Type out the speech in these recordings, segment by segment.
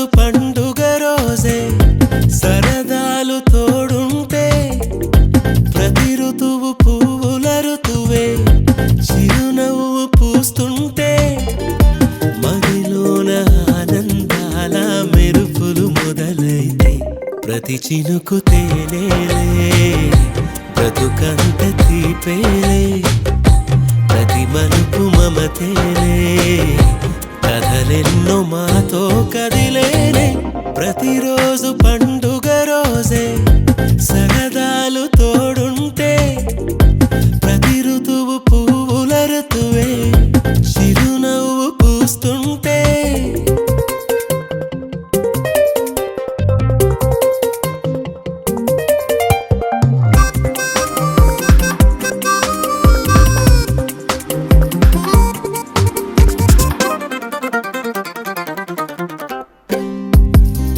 ప్రతిరోజు పండుగ రోజే సరదాలు తోడుంటే ప్రతి ఋతువు పువ్వుల ఋతువే చిరునవ్వు పూస్తుంటే మదిలోన ఆనందాల మెరుపులు మొదలైతే ప్రతి చినుకు తేనేలే బ్రతుకంత తీపేలే ప్రతి మలుపు మమతేలే కథలెన్నో మాతో కదిలేనే ప్రతిరోజు పండుగ రోజే సరదాలు తోడుంటే ప్రతి ఋతువు పువ్వుల ఋతువే చిరునవ్వు పూస్తుంటే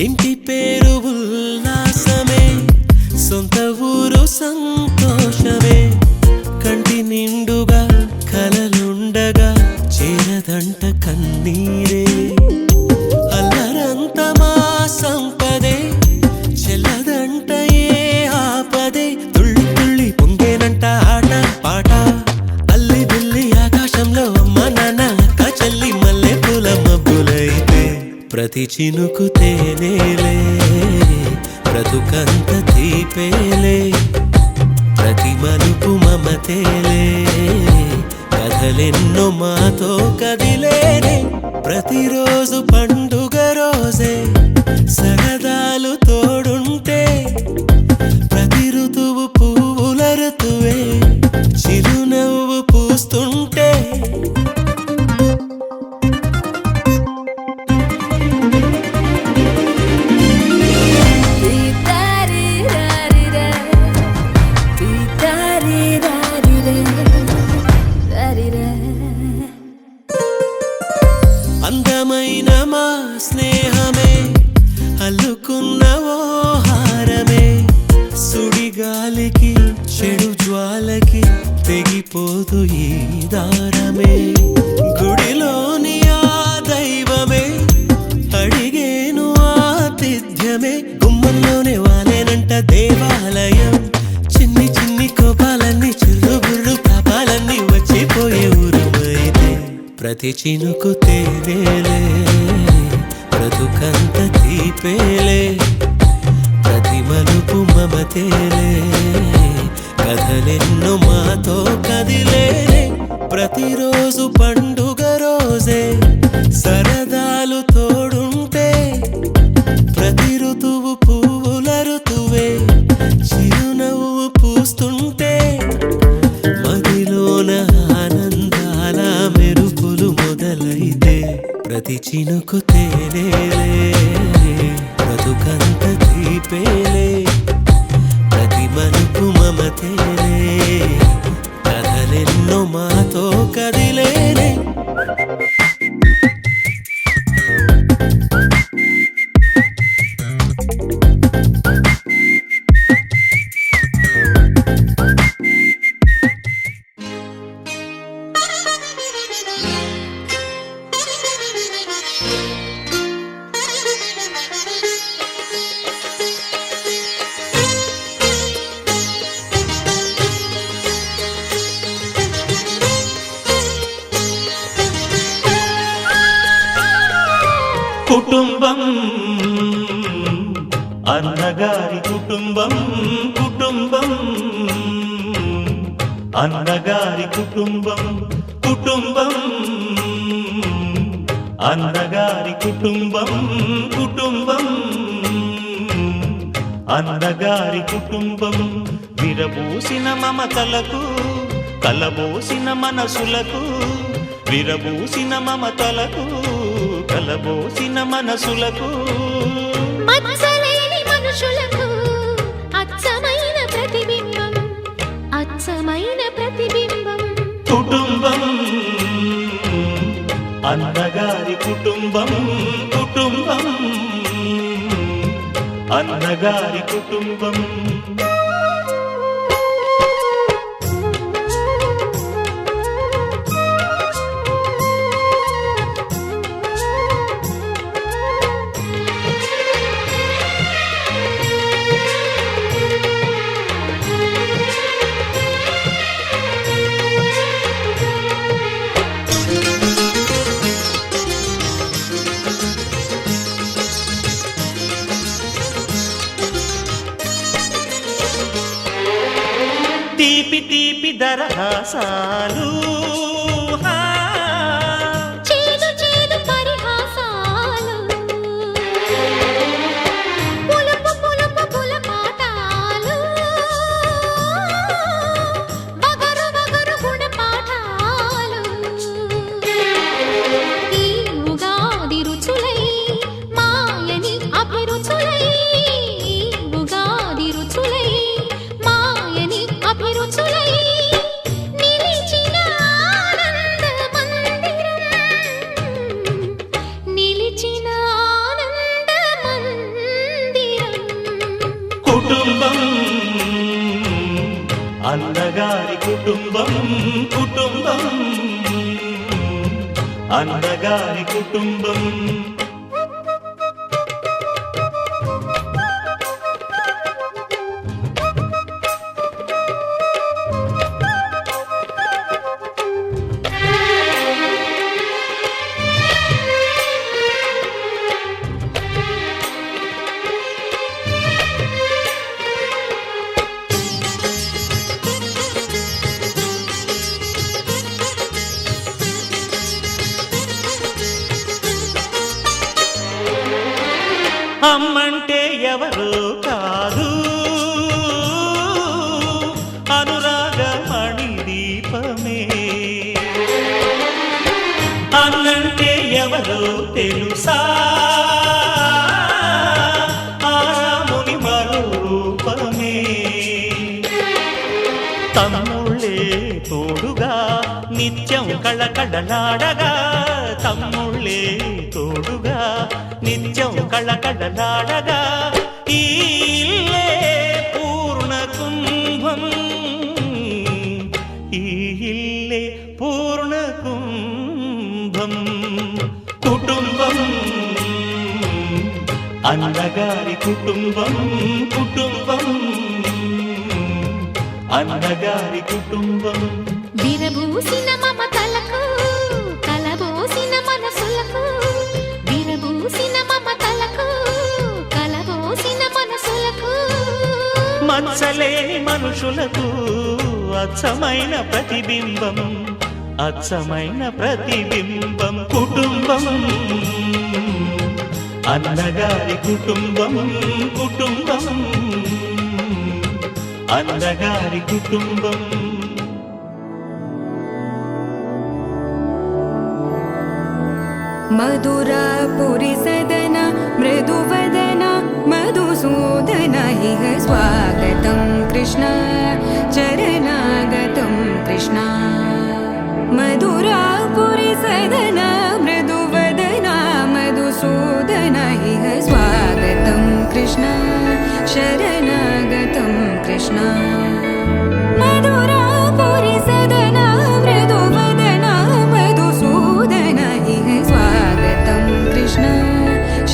ఇంటి పేరు ఉల్లాసమే సొంత ఊరు సంతోషమే కంటి నిండుగా కలలుండగా చేరదంట కన్నీరే అల్లరంత మా సంపదే చెల్లదంట ఏ ఆపదే తుళ్ళి తుళ్ళి పొంగేనంట ఆట పాట అల్లి బిల్లి ఆకాశంలో అమ్మ నాన్న అక్క చెల్లి మల్లె పూల మబ్బులైతే ప్రతి చినుకు తేనేలే బ్రతుకంత తీపేలే ప్రతి మలుపు మమతేలే కథలెన్నో మాతో కదిలేనే ప్రతిరోజు పండుగ రోజే సరదాలు తోడుంటే ప్రతి ఋతువు పువ్వుల ఋతువే చిరునవ్వు పూస్తుంటే అందమైన మా స్నేహమే అల్లుకున్న ఓ హారమే సుడిగాలికి చెడు జ్వాలకి తెగిపోదు ఈ దారమే గుడిలోని ఆ దైవమే అడిగేను ఆతిథ్యమే గుమ్మంలోనే వాలేనంట దేవాలయం చిన్ని చిన్ని కోపాలన్నీ చిరుబుర్రు పాపాలన్నీ వచ్చిపోయే ఊరుమైతే ప్రతి చినుకు తేనేలే బ్రతుకంత తీపేలే ప్రతి మలుపు మమతేలే కథలెన్నో మాతో కదిలేనే ప్రతిరోజు పండుగ రోజే సరదాలు తోడుంటే ప్రతి ఋతువు పువ్వుల ఋతువే చిరునవ్వు పూస్తుంటే మదిలోన ఆనందాల మెరుపులు మొదలైతే ప్రతి చినుకు తేనేలే బ్రతుకంత తీపేలే ప్రతి మలుపు మమతేలే కథలెన్నో మాతో కదిలేనే కుటుంబం అన్నగారి కుటుంబం కుటుంబం అన్నగారి కుటుంబం కుటుంబం అన్నగారి కుటుంబం కుటుంబం అన్నగారి కుటుంబం విరబూసిన మమతలకు కలబోసిన మనసులకు విరబూసిన మమతలకు కలబోసిన మనసులకు మత్సలేని మనుషులకు అచ్చమైన ప్రతిబింబం అచ్చమైన ప్రతిబింబం కుటుంబం అన్నగారి కుటుంబం కుటుంబం అన్నగారి కుటుంబం దరహాసాలు హా. చేదు చేదు పరిహాసాలు పులుపు పులుపు పులపాటాలు బగరు బగరు గుణపాఠాలు ఈ ఉగాది రుచులై మాయని అభిరుచులై ఈ ఉగాది రుచులై మాయని అభిరుచులై నిలిచిన ఆనంద మందిరం నిలిచిన ఆనంద మందిరం కుటుంబం అన్నగారి కుటుంబం కుటుంబం అన్నగారి కుటుంబం అమ్మంటే ఎవరో కాదు అనురాగమణి దీపమే అన్నంటే ఎవరో తెలుసా ఆరాముని మరో రూపమే తమ్ముళ్ళే తోడుగా నిత్యం కళకళలాడగా తమ్ముళ్ళే తోడుగా నిత్యం కళకళలాడగా ఈ ఇల్లే పూర్ణ కుంభం ఈ ఇల్లే పూర్ణ కుంభం కుటుంబం అన్నగారి కుటుంబం కుటుంబం అన్నగారి కుటుంబం విరబూసిన మమతలకు కలబోసిన మనసులకు విరబూసిన మమతలకు కలబోసిన మనసులకు మచ్చలేని మనుషులకు అచ్చమైన ప్రతిబింబం అచ్చమైన ప్రతిబింబం కుటుంబం అన్నగారి కుటుంబం కుటుంబం అన్నగారి కుటుంబం मधुरापुरि सदन मृदुवदन मधुसूदन इह स्वागतं कृष्ण चरणागतं कृष्ण मधुरापुरि सदन मृदुवदन मधुसूदन इह स्वागतं कृष्ण शरणागतं कृष्ण मधुरापुरि सदन मृदुवदन मधुसूदन इह स्वागतं कृष्ण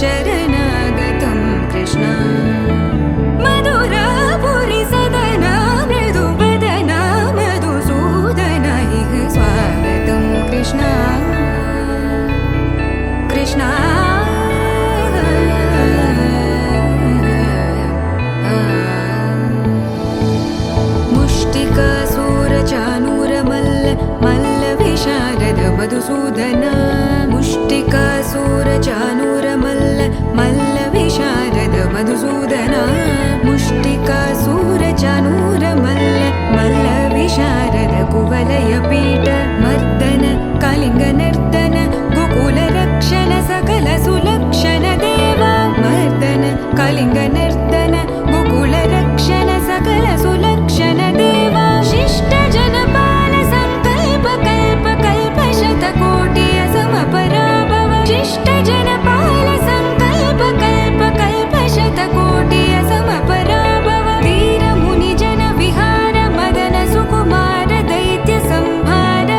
शरणागतं कृष्ण मधुरापुरि सदन मृदुवदन मधुसूदन इह स्वागतं कृष्ण कृष्ण मुष्टिकासूरचानूरमल्ल मल्लविशारद मधुसूदन मुष्टिकासूरचानूरमल्ल मल्लविशारद मधुसूदन मुष्टिकासूरचानूरमल्ल मल्लविशारद कुवलयपीठ मर्दन कलिङ्गनर्दन गोकुलरक्षण सकल सुलक्षण देवा मर्दन कलिङ्गनर्दन गोकुलरक्षण सकल सुलक्षण देवा शिष्ट जनपाल संकल्प कल्प कल्प शतकोटि असमपराभव शिष्ट जनपाल संकल्प कल्प कल्प शतकोटि असमपराभव वीर मुनि जन विहार मदन सुकुमार दैत्य संहार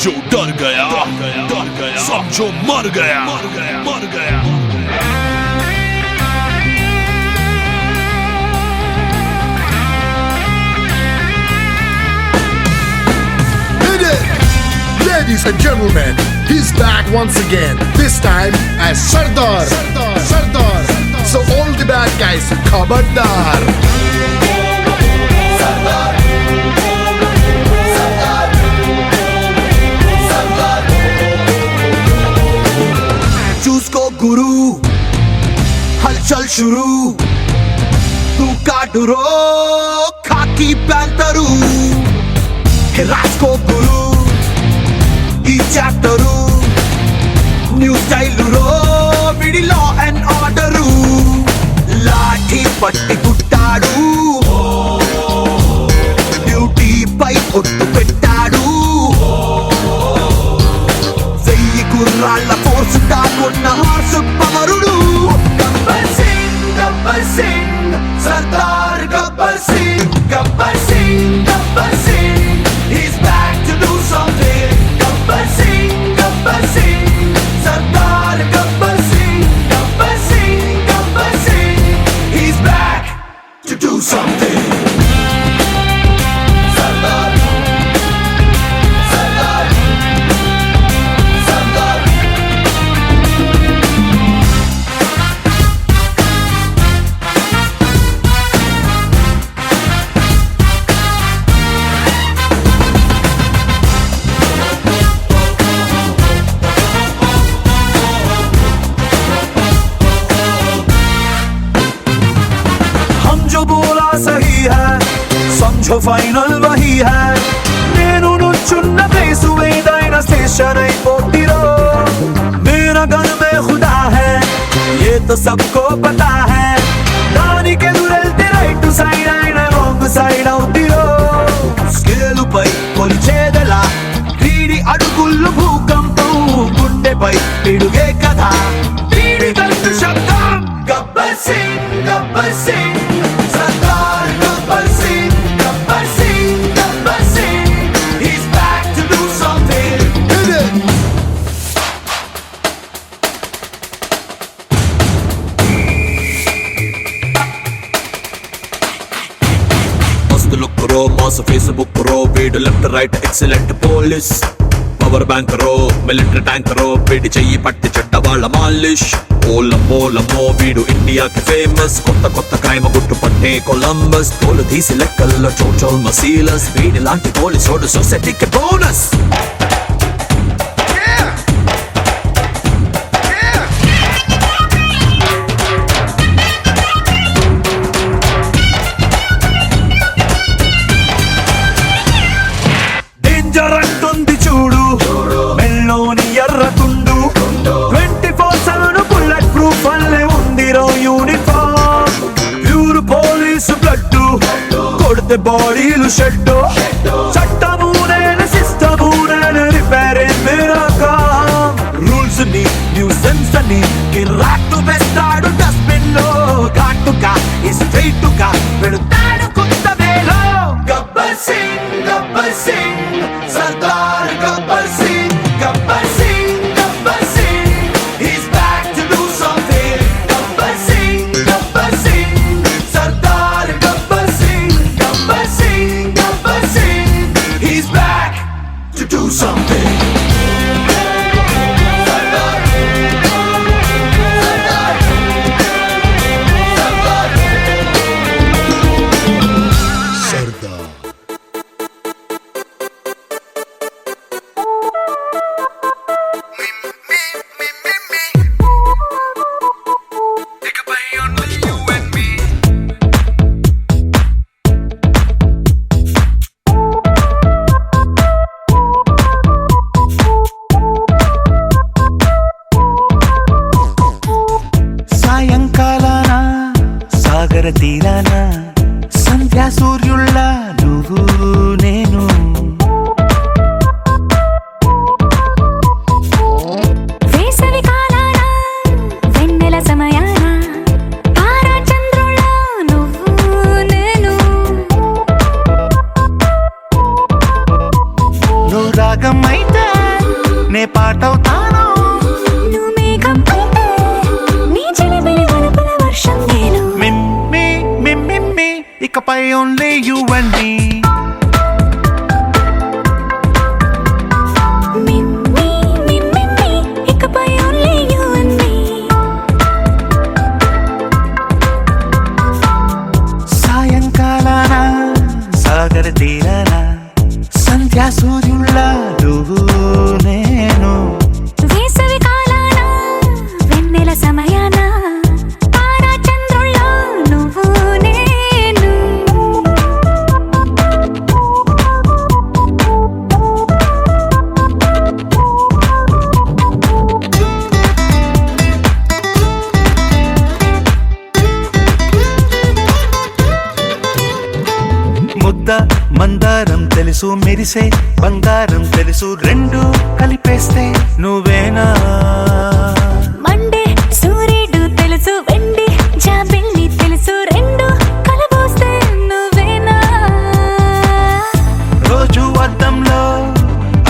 जो डर गया समझो मर गया मर गया Ladies and gentlemen, he's back once again. This time as Sardar. So all the bad guys, Khabardar. चूसको गुरु हलचल शुरू तू काटुरो खाकी पैंतरू रास्को गुरु ఈ చాప్టరు న్యూ స్టైల్ రో విడి లా అండ్ ఆర్డరు లాఠీ పట్టి పుట్టాడు డ్యూటీ పై ఒట్టు పెట్టాడు 1000 గుర్రాల ఫోర్స్ దాకున్న హార్స్ పవరుడు Gabbar Singh Sardar Gabbar Singh Gabbar Singh he's back to do something Gabbar Singh, Sardar Gabbar Singh, he's back to do something. Sardar, Sardar, Sardar. जो बोला सही है समझो फाइनल वही है నేను నుంచున్న ప్లేస్ ఏదైనా స్టేషన్ అయిపోతిరో मेरा घर में खुदा है ये तो सबको पता है దానికి ఎదురెళ్తే రైట్ సైడ్ అయినా రాంగ్ సైడ్ అవుతిరో స్కేలు పై కొలిచేదలా వీడి అడుగుళ్ళు భూకంపం గుండెపై పిడుగే కదా వీడి గంటు శబ్దం Gabbar Singh Sardar Gabbar Singh, he's back to do something. Hit it! Must look pro, must Facebook pro, video left right excellent police. Power bank రో మిలిటరీ ట్యాంక్ రో వీడి చెయ్యి పట్టి చెడ్డ వాళ్ళ మాలిష్ ఓలమ్మో వీడు ఇండియాకి ఫేమస్ కొత్త క్రైమ్ గుట్టు పట్టే కొలంబస్ తోలు తీసి లెక్కల్లో చోచోల్ మసీలస్ వీడి లాంటి పోలీసోడు సొసైటీకి బోనస్ డేంజర్ అంటుంది చూడు మెల్లోని ఎర్రతుండు 24/7 బుల్లెట్ ప్రూఫ్ అల్లే ఉందిరో యూనిఫామ్ ప్యూర్ పోలీసు బ్లడ్ కొడితే బాడీలు షెడ్ చట్టము నేను సిస్టము నేను రిపేర్ మేరా కామ్ రూల్స్ ని న్యూసెన్స్ అని కిరాక్కు వేస్తాడు డస్ట్బిన్ లో ఘాటుగా స్ట్రైట్గా పెడతాడు కొత్త వేలో Gabbar Singh Sardar Gabbar Singh he's back to do something Gabbar Singh Sardar Gabbar Singh he's back to do something సాయంకాలాన సాగర తీరాన సంధ్యా సూర్యుళ్ళ నువ్వు నేను వేసవి కాలాన వెన్నెల సమయాన తారా చంద్రుళ్ళ నువ్వు నేను నువ్వు రాగం అయితే నే పాటవుతాను. నువ్వు మేఘం అయితే నీ చిలిపిలి వలపుల వర్షం నేను. మిమ్మి మిమ్మి ఇకపై ఓన్లీ యు అండ్ మీ. మిమ్మి మిమ్మి ఇకపై ఓన్లీ యు అండ్ మీ. సాయంకాలాన సాగర తీరాన సంధ్యా సూర్యుళ్ళ నువ్వు నేను. వేసవి కాలాన వెన్నెల సమయాన తారా చంద్రుల్లో నువ్వు నేను. ముద్ద మందారం తెలుసు, మెరిసే బంగారం తెలుసు, రెండు కలిపేస్తే నువ్వేనా. మండే సూర్యుడు తెలుసు, వెండి జాబిల్లి తెలుసు, రెండు కలబోస్తే నువ్వేనా. రోజు అద్దంలో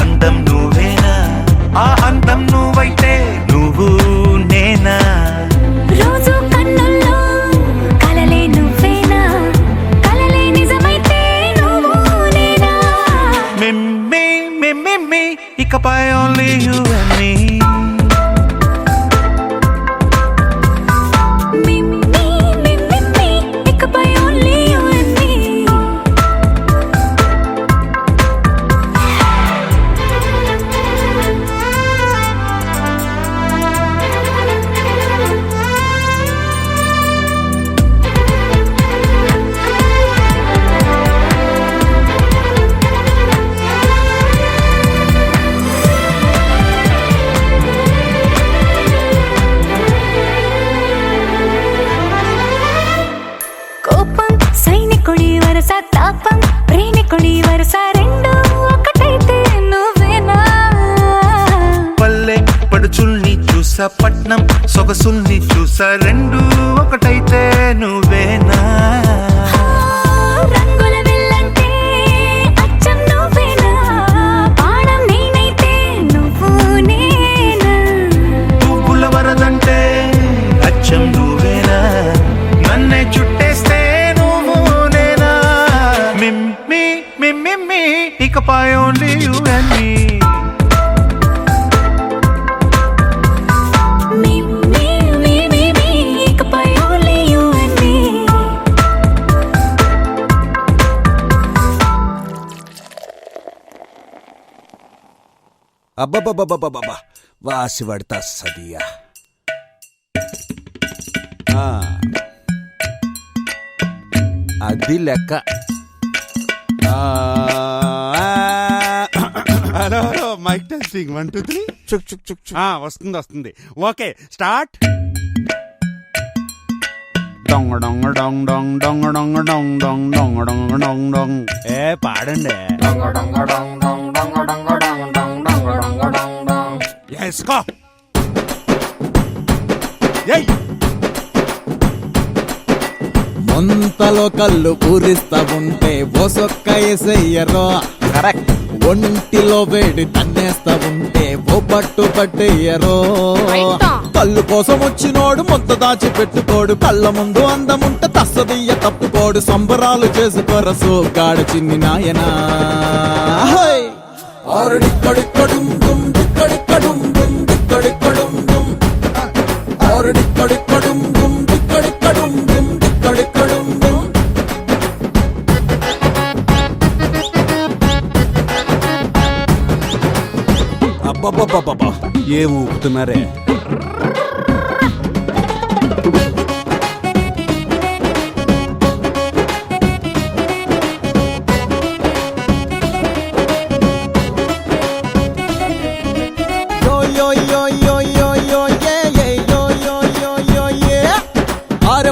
అందం నువ్వేనా, ఆ అందం నువ్వైతే నువ్వు నేనా. రోజు కన్నుల్లో కలలే నువ్వేనా, కలలే నిజమైతే నువ్వు నేనా. మిమ్మి మిమ్మి ఇకపై ఓన్లీ యు అండ్ మీ. మిమ్మి మిమ్మి ఇకపై ఓన్లీ యు అండ్ మీ. కోపం సైనికుడి వరస, తాపం ప్రేమికుడి వరస, రెండు ఒకటైతే నువ్వేనా. పల్లె పడుచుల్ని చూసా, పట్నం సొగసుల్ని చూసా, రెండు ఒకటైతే నువ్వేనా. రంగుల విల్లంటే అచ్చం నువ్వేనా, బాణం నేనైతే నువ్వు నేనా. పువ్వుల వరదంటే అచ్చం నువ్వేనా, నన్నే చుట్టేస్తే నువ్వు నేనా. మిమ్మి మిమ్మి ఇకపై ఓన్లీ యు అండ్ మీ. మిమ్మి మిమ్మి ఇకపై ఓన్లీ యు అండ్ మీ. అబ్బబ్బబ్బబ్బబ్బబ్బా వాసి పడతా సదియా. అది లెక్క. హలో హలో మైక్ టెస్టింగ్ 1 2 3 చుక్ చుక్ చుక్ చుక్. వస్తుంది వస్తుంది. Okay start. డొంగ డొంగ డొంగ డొంగ డొంగ డొంగ డొంగ డొంగ డొంగ డొంగ డొంగ డొంగ. పాడండి. వేసుకో. ఏయ్ ముంతలో కళ్ళు పూరిస్తా ఉంటే ఓసొక్క ఎసయ్యరో. కరెక్ట్. ఒంటిలో వేడి తన్నేస్తా ఉంటే ఓ పట్టు పట్టేయరో. కళ్ళు కోసం వచ్చినోడు మొత్త దాచి పెట్టుకోడు, కళ్ళ ముందు అందముంటే తస్సదియ్య తప్పుకోడు. సంబరాలు చేసుకోర సోగాడు చిన్ని నాయనా. ఆరుడిక్కడిక్కడుం దుమ్ దిక్కడిక్కడుం దుమ్ దిక్కడిక్కడుం దుమ్. ఆరుడిక్కడిక్కడుం దుమ్ దిక్కడిక్కడుం దుమ్ దిక్కడిక్కడుం దుమ్. అబ్బబ్బబ్బబ్బా ఏం ఊపుతున్నారే.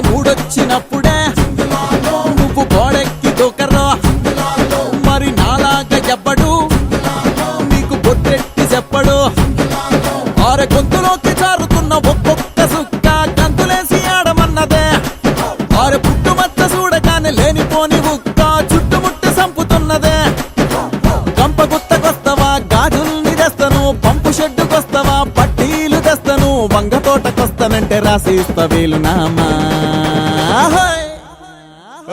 మూడొచ్చినప్పుడే నువ్వు గోడెక్కి దూకరా. మరి నాలాగా చెప్పడు నీకు బొట్టెట్టి చెప్పడు. ఆరె గొంతులోకి జారుతున్న ఒక్కొక్క సుక్క గంతులేసి ఆడ కావాలంటే రాసి ఇస్తా వీలునామా.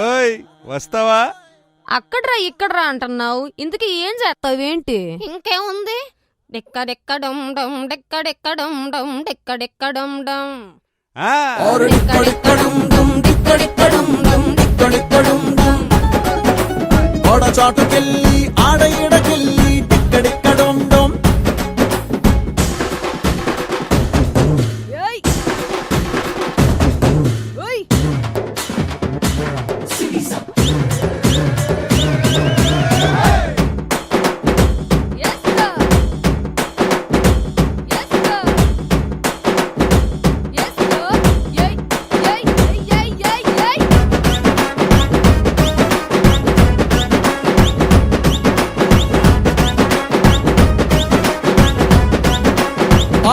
ఓయ్ వస్తావా? అక్కడ్రా ఇక్కడ్రా అంటున్నావు, ఇంతకీ ఏం చేస్తావేంటి? ఇంకేముంది, డెక్కడెక్కడం డమ్ డెక్కడెక్కడం డమ్ డెక్కడెక్కడం డమ్ ఆ, గోడ చాటుకెళ్ళి ఆడ ఈడకెళ్ళి టిక్కడిక్కడం డొం.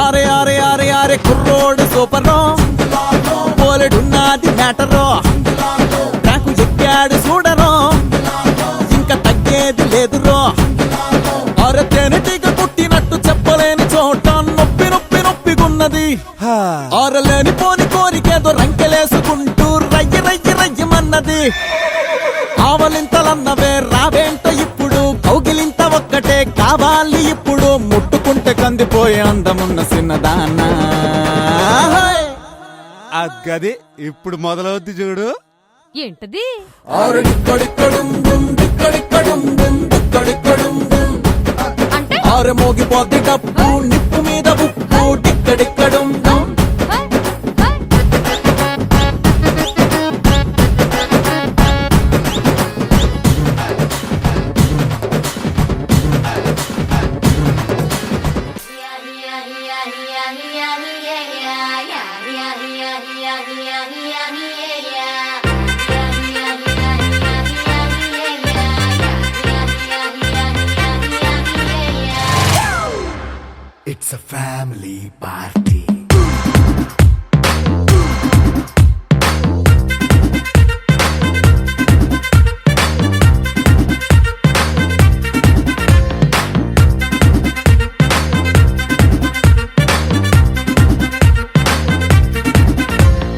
ఆరే ఆరే ఆరే ఆరే కుర్రోడు సూపరో, పోలెడున్నది మ్యాటరో, నాకు ఎక్కాడు చూడరో, ఇంకా తగ్గేది లేదురో. అరే తేనెటీగ కుట్టినట్టు చెప్పలేని చోట నొప్పి నొప్పి నొప్పిగున్నది. ఆరలేని పోని కోరికేదో రంకెలేసుకుంటూ రయ్య రయ్య రయ్యమన్నది. ఆవలింతలన్నవే రావేంట ఇప్పుడు, కౌగిలింత ఒక్కటే కావాలి ఇప్పుడు. ముట్టుకుంటే కందిపోయే అందమున్న చిన్నదానా. అగ్గది ఇప్పుడు మొదలవుద్ది చూడు. ఏంటది? అంటే ఆరు మోగిపోద్ది డప్పు, నిప్పు మీద ఉప్పు, టిక్కడిక్కడం. It's a family party.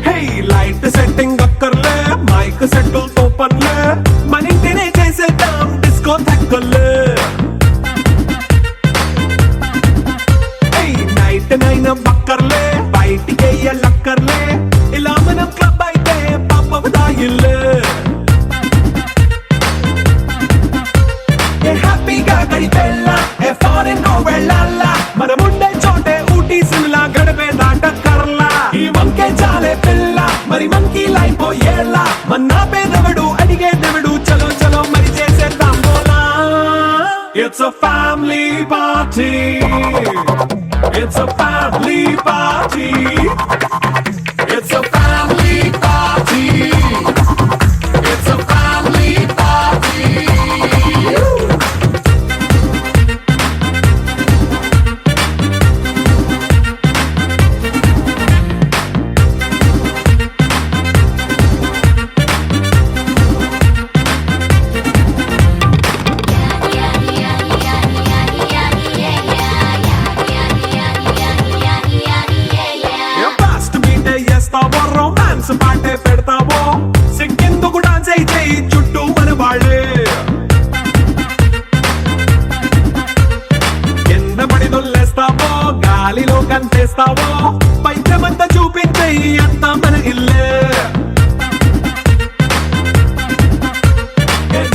Hey, light setting అక్కర్లే, మైక్ సెట్టిల్ తో పనులే, మన ఇంటినే చేసేద్దాం డిస్కో థెక్కలే. నైట్ బక్కర్లే, బయటికి లక్కర్లే, ఇలా మనం క్లబ్ అయితే పాపదాయిల్లే. హ్యాపీగా గడిపెళ్ళ ఫారెన్ వెళ్ళాలా, మనముండే చోటే ఊటీ సిమ్లా గడిపే దాటక్కర్లా. ఈ వంకే చాలే పిల్ల, మరి మంకీ లైఫ్ ఏళ్ళ, మన్నా పేదవడు అడిగేదెవడు, చలో చలో మరి చేసేద్దాం బోలా. It's a family party. It's a family party. It's a family party. It's a family party. Romance పాటే పెడతావో, సిక్కిందుకు డాన్స్ అయి చేయి చుట్టూ మన వాళ్ళే. కింద పడి దొల్లేస్తావో, గాలిలో కంటేస్తావో, పైచమంతా చూపించేయి అంతా మన ఇల్లే.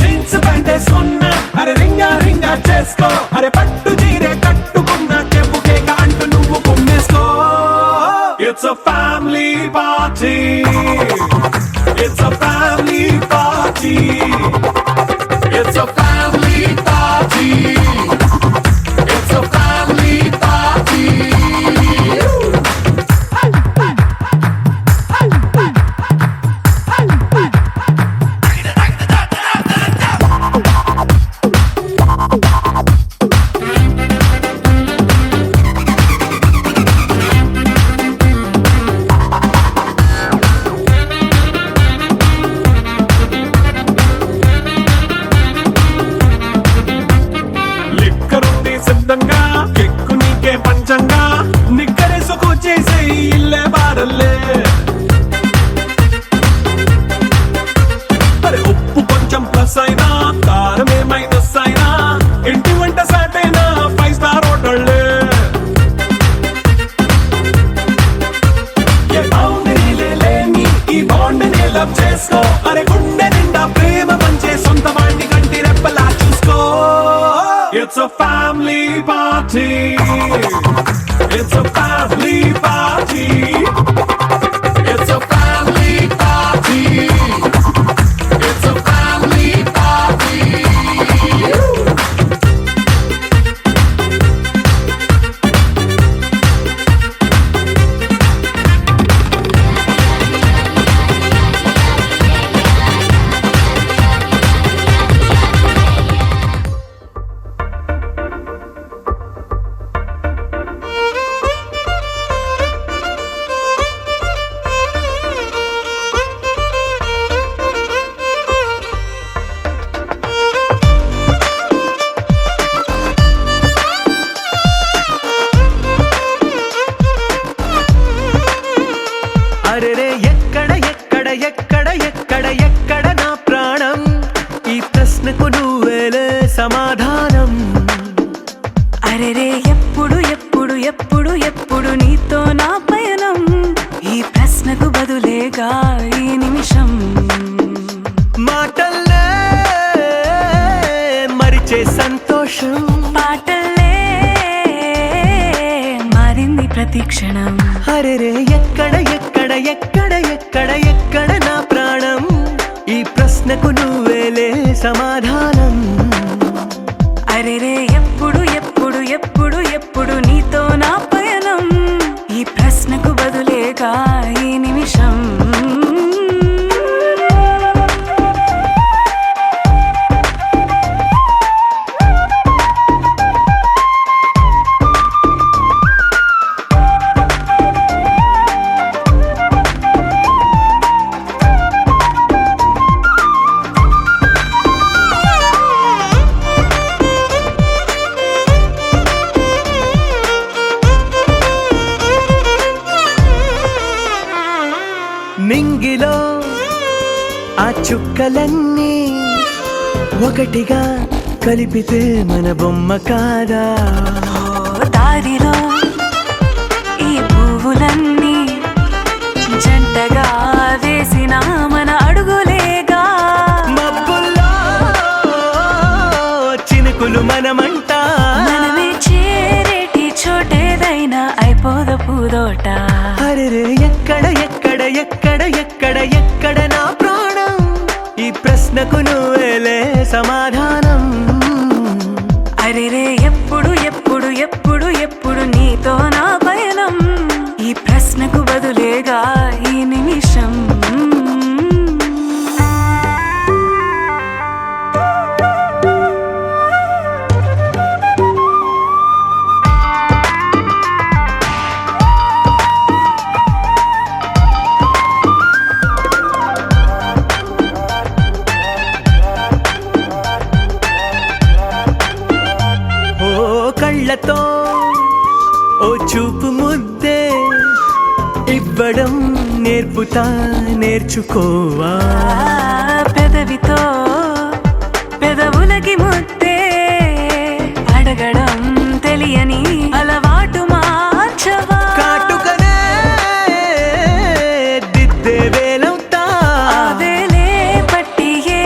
జీన్స్ ప్యాంట్ వేసుకున్నా, అరే రింగా రింగా చేసుకో, అరే పట్టు చీరే కట్టుకున్నా, చెప్పు కేక అంటూ నువ్వు కుమ్మేసుకో. It's a family party. It's a family party. It's a family party. It's a family party. సిద్ధంగా కెక్కు నీకే పంచంగా, నిక్కరేసుకొచ్చేసే ఇల్లే బారల్ It's a family party. It's a family party. It's a family party. It's a family party. అరెరే ఎక్కడ ఎక్కడ ఎక్కడ ఎక్కడ ఎక్కడ నా ప్రాణం ఈ ప్రశ్నకు నువ్వేలే సమాధానం అరెరే ఎప్పుడు ఎప్పుడు ఎప్పుడు ఎప్పుడు నీతో నా పయనం ఈ ప్రశ్నకు బదులేగా ఈ నిమిషం మాటల్లే మరిచే సంతోషం పాటల్లే మారింది ప్రతి క్షణం అరెరే ఎక్కడ ఎక్కడ ఎక్కడ ఎక్కడ ఎక్కడ నా ప్రాణం ఈ ప్రశ్నకు నువ్వేలే సమాధానం అరెరే ఎప్పుడు ఎప్పుడు ఎప్పుడు ఎప్పుడు నీతో నా పయనం ఈ ప్రశ్నకు బదులేగా ఈ నిమిషం మింగిలో ఆ చుక్కలన్నీ ఒకటిగా కలిపితే మన బొమ్మ కాదా దారిలో ఈ పువ్వులన్నీ జంటగా వేసిన మన అడుగులేగా మబ్బుల్లో చినుకులు మనమంట మనమే చేరేటి చోటేదైనా అయిపోద పూదోట అరెరే ఎక్కడ ఎక్కడ ఎక్కడ ఎక్కడ ఎక్కడ నా ప్రాణం ఈ ప్రశ్నకు నువ్వేలే సమాధానం అరెరే ఎప్పుడు ఎప్పుడు ఎప్పుడు ఎప్పుడు నీతో నా పయనం ఈ ప్రశ్నకు బదులేగా ఈ నిమిషం కళ్ళతో ఓ చూపు ముద్దే ఇవ్వడం నేర్పుతా నేర్చుకోవా పెదవితో పెదవులకి ముద్దే అడగడం తెలియని అలవాటు మార్చవా కాటుకనే దిద్దే వేలవుతా వేలే పట్టి ఏ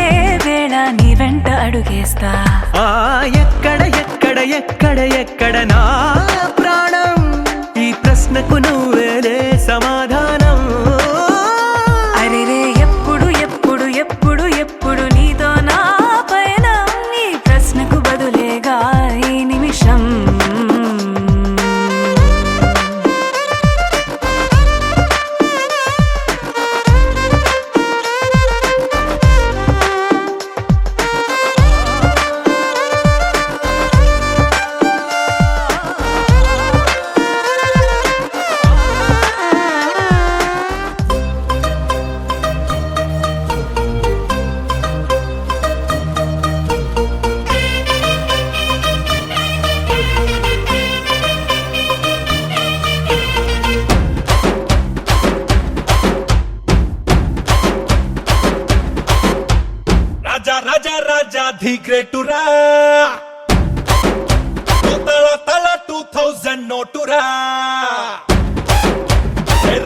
వేళ నీ వెంట అడుగేస్తా ఎక్కడ ఎక్కడ ఎక్కడ ఎక్కడ నా ప్రాణం ఈ ప్రశ్నకు నువ్వేలే సమాధానం అరెరే ఎప్పుడు ఎప్పుడు ఎప్పుడు ఎప్పుడు నీతో నా పయనం ఈ ప్రశ్నకు బదులేగా ఈ నిమిషం రాజా రాజా రాజా ది గ్రేటురా తల తల 2000 నోటురా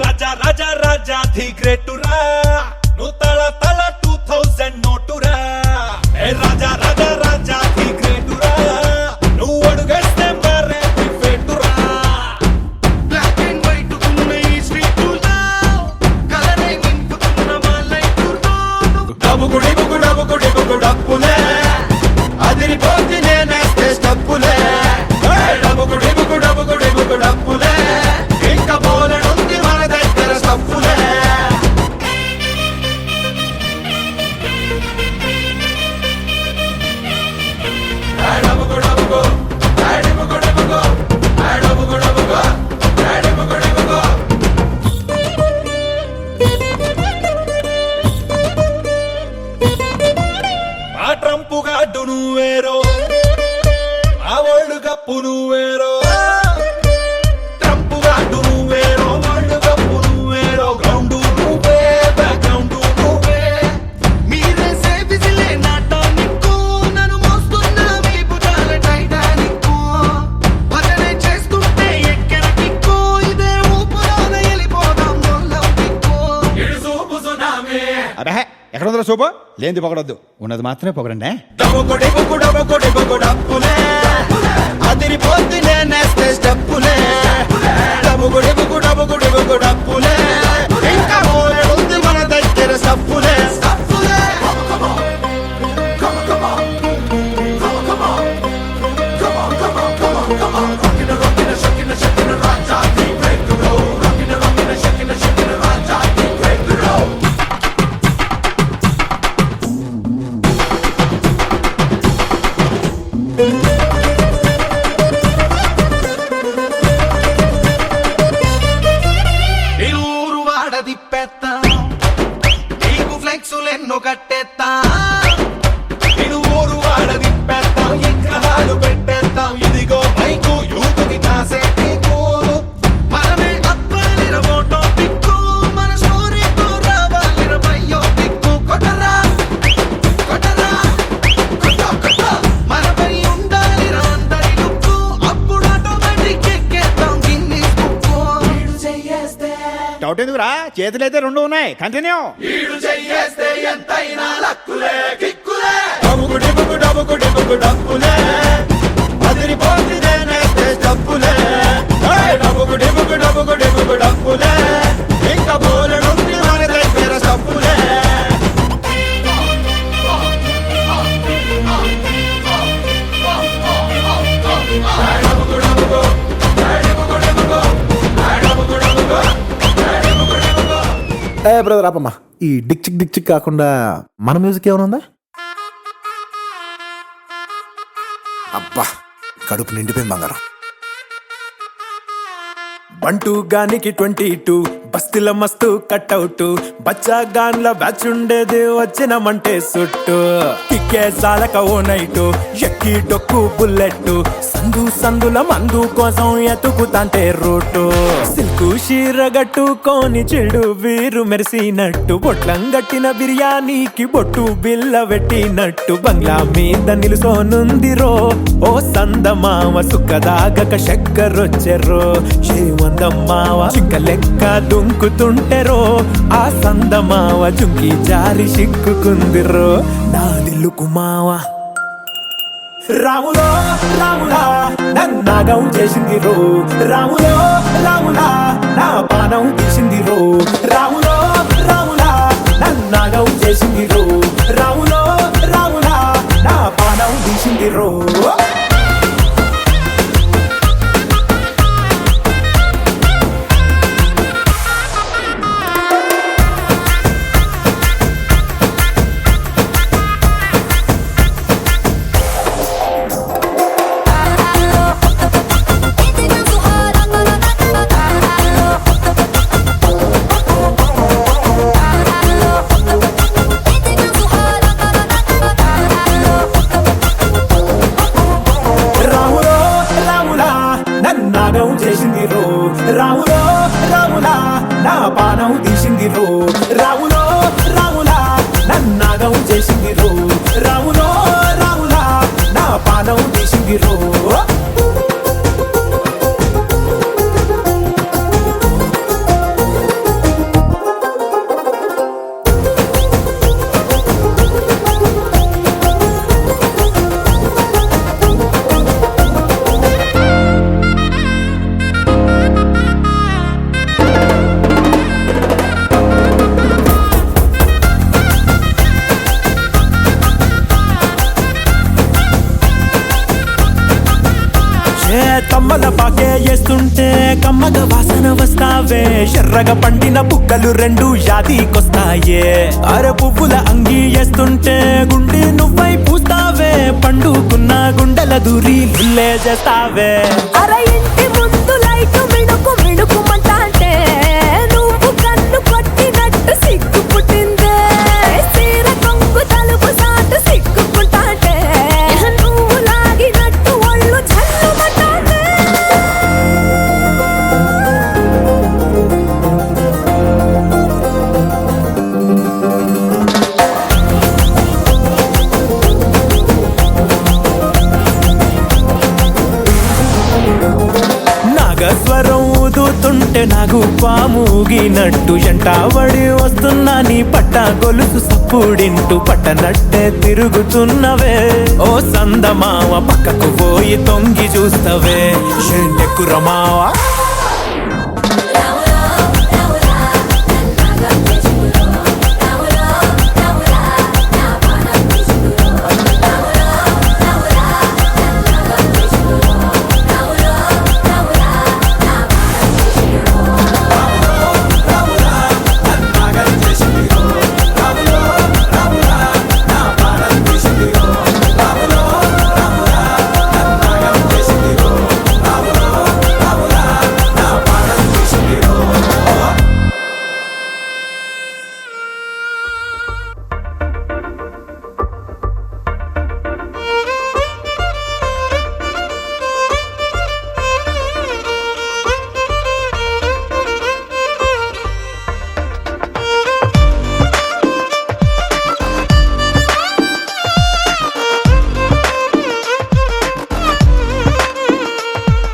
రాజా రాజా రాజా ది గ్రేటురా తల తల 2000 నోటురా రాజా రాజా రాజా ది గ్రేటురా కప్పు నువ్వేరో, ట్రంప్ గాడు నువ్వేరో, వరల్డ్ కప్పు నువ్వేరో, గ్రౌండ్ నువ్వే, బ్యాక్గ్రౌండ్ నువ్వే. మీరేసే విజిలే నాటానిక్కు, నన్ను మోస్తున్న మీ భుజాల టైటానిక్కు. భజనే చేస్తుంటే ఎక్కెన కిక్కు, ఇదే ఊపులోన వెళ్ళిపోదాం ఒలింపిక్కు. ఇడు సూపు సునామీ. అరే ఎక్కడ ఉందో సూపు లేనిది పొగడొద్దు, ఉన్నది మాత్రమే పొగడండి. డబ్బులే అదిరిపోద్ది నేనేస్తే స్టెప్పులే, డబ్బులే ఇంకా మోరేడుంది మన దగ్గర సప్పులే. ఊరు వాడ దిప్పేత్తా, నీకు ఫ్లెక్సులెన్నో కట్టేత్తా. నేను ఊరు వాడ దిప్పేత్తాం, ఎక్కడాలు పెట్టేస్తాం. ఇదిగో బైకు యూతుకి కాసే పీకు, మనమే అత్వాలిర ఫోటో పిక్కు, మన స్టోరీతో రావాలిర బయ్యో పిక్కు. కొట్టరా కొట్టరా కొట్ట మనపై ఉండాలిర అందరి లుక్కు, అప్పుడు ఆటోమేటిక్ ఎక్కేస్తాం గిన్నిస్ బుక్కు. డౌట్ ఎందుకురా, చేతులైతే రెండు ఉన్నాయి, కంటిన్యూ. ఈడు చెయ్యేస్తే ఎంతైనా లక్కులే కిక్కులే, డబ్బులే అదిరిపోతుంది నేనేస్తే డబ్బులే, డబ్బులే ఇంకా బోలెడుంది మన దగ్గర సప్పులే. బ్రదర్ ఆపమ్మా, ఈ డిక్ చిక్ కాకుండా మన మ్యూజిక్ ఏమైనా ఉందా? అబ్బా కడుపు నిండిపోయింది బంగారం. బంటూ గానికి 22 బస్తిల మస్తు కట్అవుట్, బచ్చా గాన్ల బ్యాచ్ ఉండేది వచ్చినమంటే సుట్టు. కిక్కే సాలక ఓ నైటు, ఎక్కి డొక్కు బుల్లెట్, సందుల మందు కోసం ఎతుకుతాంటే రూటు. సిల్కు షీర గట్టుకొని చెడు వీరు మెరిసినట్టు, బొట్లం గట్టిన బిర్యానీకి బొట్టు బిల్ల పెట్టినట్టు, బంగ్లా మీద నిలుసోనుందిరో ఓ సందమావ. సుక్కదాగక చక్కరొచ్చెర్రో ఏమందమ్మావ, చింక లెక్క దుంకుతుంటెరో ఆ సందమావ. చుంకి జారి సిక్కుకుందిరో నా దిల్లుకు మావ. రాములో రాములా నన్నాగం చేసింది రో, రాములో రాములా నా పానం తీసింది రో, రాములో రాములా నన్నాగం చేసింది రో, రాములో రాములా నా పానం తీసింది రో. చేసింది రో, రాములో రాములా నా పానం తీసింది రో, రాములో రాములా నన్నాగం చేసింది రో, రాములో రాములా నా పానం తీసింది రో. కమ్మల పాకే వేస్తుంటే కమ్మగ వాసన వస్తావే, ఎర్రగా పండిన బుక్కలు రెండు యాదికొస్తాయే. అరే పువ్వుల అంగి వేస్తుంటే గుండి నువ్వై పూస్తావే, పండుకున్న గుండెల దూరి లుల్లే చేస్తావే. అరే ఇంటి ముందు లైట్ మిడుకు మిడుకుమంటే నువ్వు కన్ను కొట్టినట్టు సిగ్గు పుట్టిందే, సీర కొంగు తలుపు సాటు సిగ్గుకుంటాంటే నువ్వు లాగినట్టు ఒళ్ళు చల్లుమంట. గుండె నాకు పాముగినట్టు ఎంటావడి వస్తున్నా నీ పట్ట గొలుసు సప్పుడింటూ పట్టనట్టే తిరుగుతున్నవే ఓ సందమావ పక్కకు పోయి తొంగి చూస్తవే షెండెక్కురమావా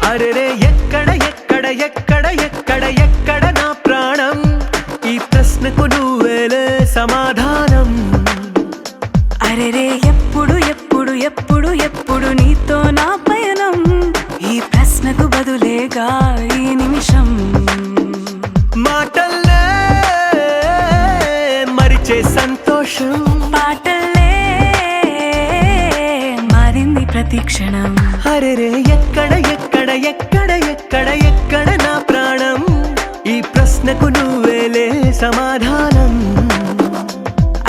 అరెరే ఎక్కడ ఎక్కడ ఎక్కడ ఎక్కడ ఎక్కడ నా ప్రాణం ఈ ప్రశ్నకు నువ్వేలే సమాధానం అరెరే ఎప్పుడు ఎప్పుడు ఎప్పుడు ఎప్పుడు నీతో నా పయనం ఈ ప్రశ్నకు బదులేగా ఈ నిమిషం మాటల్లే మరిచే సంతోషం పాటలే మారింది ప్రతి క్షణం అరెరే ఎక్కడ ఎక్కడ ఎక్కడ ఎక్కడ ఎక్కడ నా ప్రాణం ఈ ప్రశ్నకు నువ్వేలే సమాధానం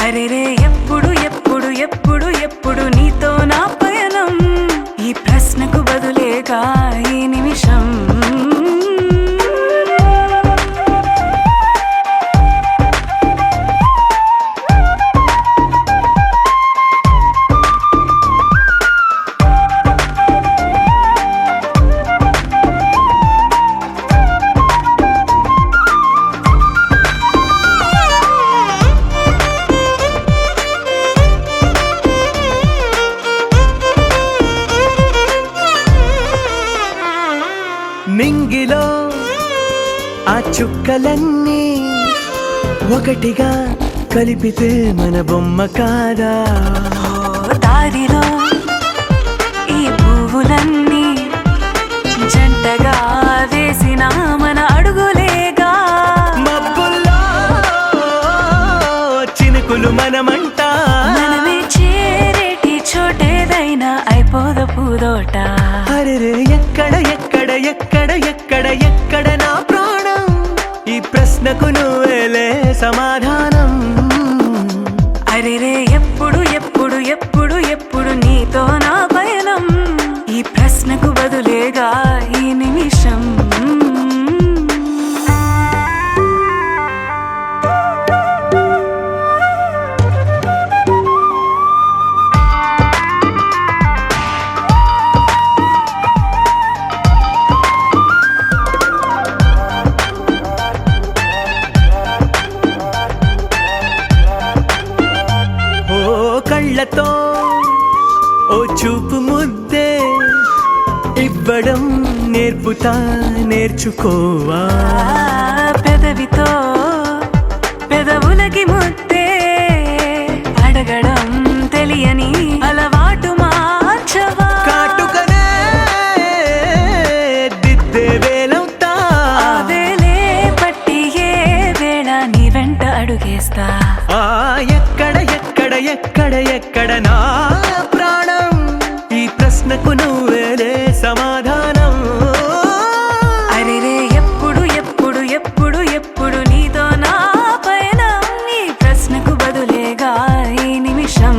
అరెరే ఎప్పుడు ఎప్పుడు ఎప్పుడు ఎప్పుడు నీతో నా పయనం ఈ ప్రశ్నకు బదులేగా ఈ నిమిషం నింగిలో ఆ చుక్కలన్నీ ఒకటిగా కలిపితే మన బొమ్మ కాదా దారిలో ఈ పువ్వులన్నీ జంటగా వేసిన మన అడుగులేగా మబ్బుల్లో చినుకులు మనమంట మనమే చేరేటి చోటేదైనా అయిపోద పూదోట అరెరే ఎక్కడ ఎక్కడ ఎక్కడ ఎక్కడ ఎక్కడ నా ప్రాణం ఈ ప్రశ్నకు నువ్వేలే సమాధానం అరెరే ఎప్పుడు ఎప్పుడు ఎప్పుడు ఎప్పుడు నీతో నా పయనం ఈ ప్రశ్నకు బదులేగా ఈ నిమిషం కళ్ళతో ఓ చూపు ముద్దే ఇవ్వడం నేర్పుతా నేర్చుకోవా పెదవితో పెదవులకి ముద్దే అడగడం తెలియని అలవాటు మార్చవా కాటుకనే దిద్దే వేలవుతా వేలే పట్టి ఏ వేళ నీ వెంట అడుగేస్తా ఎక్కడ ఎక్కడ ఎక్కడ ఎక్కడ నా ప్రాణం ఈ ప్రశ్నకు నువ్వేలే సమాధానం అరెరే ఎప్పుడు ఎప్పుడు ఎప్పుడు ఎప్పుడు నీతో నా పయనం ఈ ప్రశ్నకు బదులేగా ఈ నిమిషం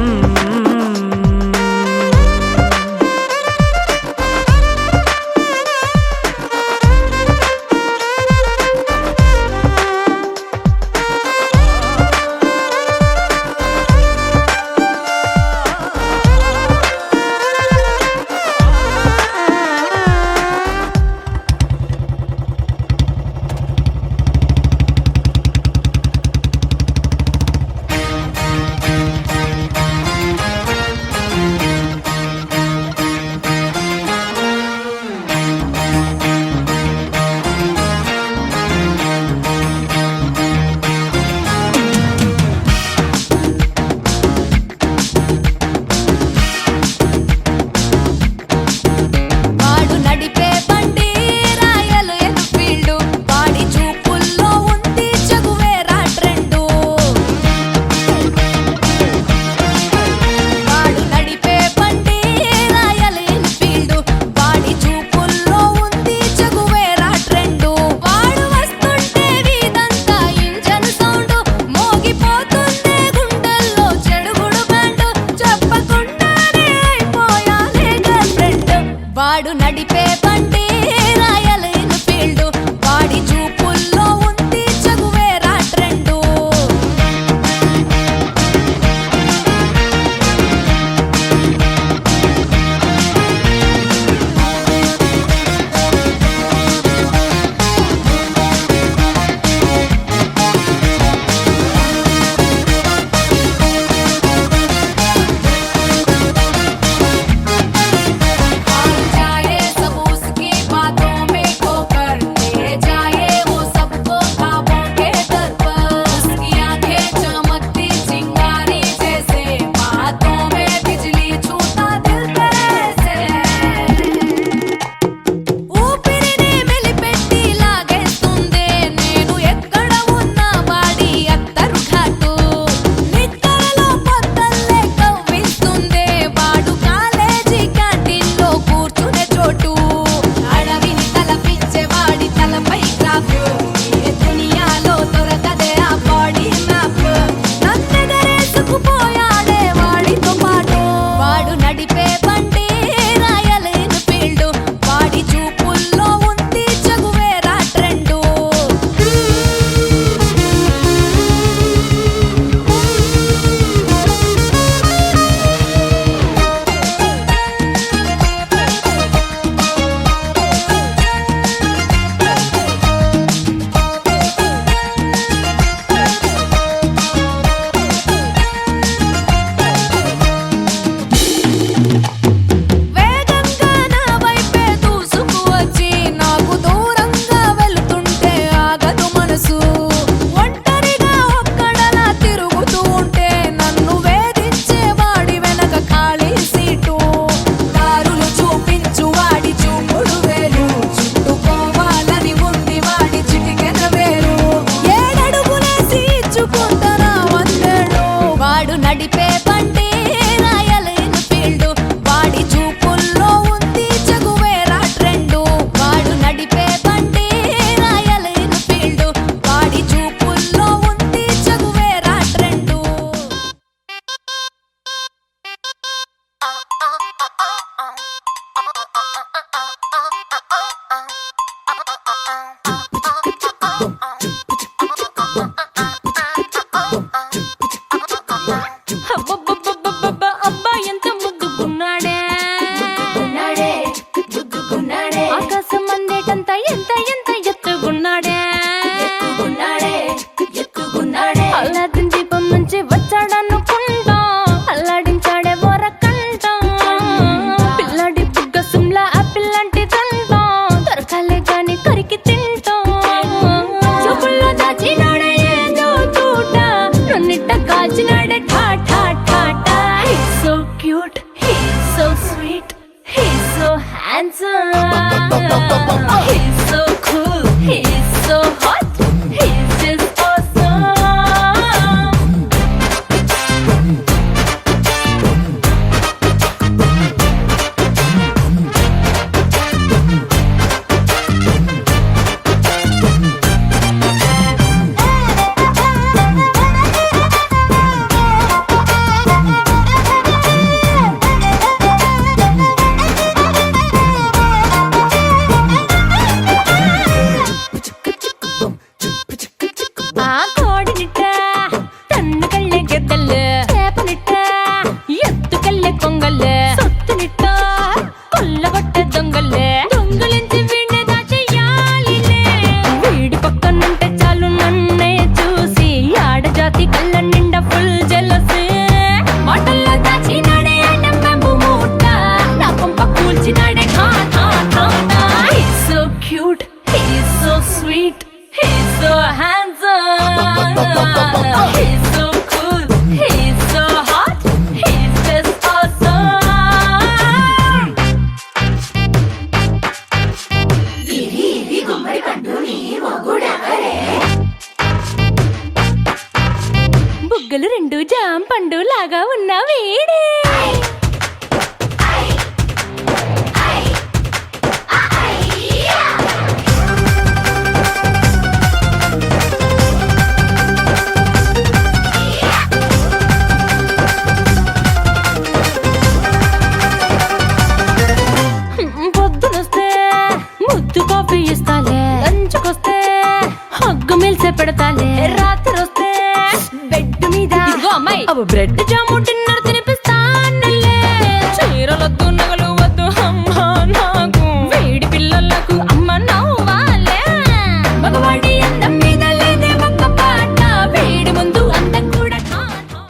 వాడు నడిపే బండి రాయల్ ఎన్ఫీల్డ్ వాడి చూపుల్లో ఉంది చగువేరా ట్రెండు जाए सब उसकी बातों में खोकर ले जाए वो सबको ख्वाबों के दर पर उसकी आंखें चमकती चिंगारी जैसे बातों में बिजली छूता दिल कैसे ఊపిరిని మెలిపెట్టి లాగేస్తుందే నేను ఎక్కడ ఉన్నా వాడి అత్తరు ఘాటు నిక్కరలో పొద్దల్లే కవ్విస్తుందే వాడు కాలేజీ క్యాంటీన్లో కూర్చునే చోటు అడవిని తలపించే వాడి తలపై క్రాఫ్ ఏ దునియాలో దొరకదే ఆ బాడీ మ్యాప్ నన్నెగరేసుకుపోయాడే వాడితో పాటు వాడు నడిపే బండి రాయల్ ఎన్ఫీల్డ్ వాడి చూపుల్లో ఉంది చగువేరా ట్రెండు వేగంగా నా వైపే దూసుకు వచ్చి నాకు దూరంగా వెళుతుంటే ఆగదు మనసు ఒంటరిగా ఒక్కడలా తిరుగుతూ ఉంటే నన్ను వేధించే వాడి వెనక ఖాళీ సీటు దారులు చూపించు వాడి చూపుడు వేలు చుట్టుకోవాలని ఉంది వాడి చిటికెన వేలు ఏడడుగులేసి ఇచ్చుకుంటారా వందేళ్ళు వాడు నడిపే బండి రాయల్ ఎన్ఫీల్డ్ వాడి చూపుల్లో ఉంది చగువేరా ట్రెండు వాడు నడిపే బండి రాయల్ ఎన్ఫీల్డ్ వాడి చూపుల్లో ఉంది చగువేరా ట్రెండు అబ్బబ్బబ్బబ్బబ్బ, అబ్బా ఎంత ముద్దుకున్నాడే ఆకాశం అందేటంత ఎంత ఎంత ఎత్తుకున్నాడే అల్లాదిన్ దీపం నుంచి వచ్చాడనుకుంటా అల్లాడించాడే వరకంట పిల్లాడి బుగ్గ సుమ్లా ఆపిల్ లాంటి దంతా దొరకాలే గాని కరికి తింటా చూపుల్లో దాచినాడే ఏదో తూట నన్నిట్ట కాచినాడే ఠా ఠా ఠా ఠా He's so cute, he's so sweet, he's so handsome, he's so cool, he's so hot, he's just awesome. లంచ్కొస్తే హగ్గు మిల్సే పెడతాలే రాత్రి వస్తే బెడ్ మీద ఇదిగో అమ్మాయి బ్రెడ్ జాము డిన్నర్ తిని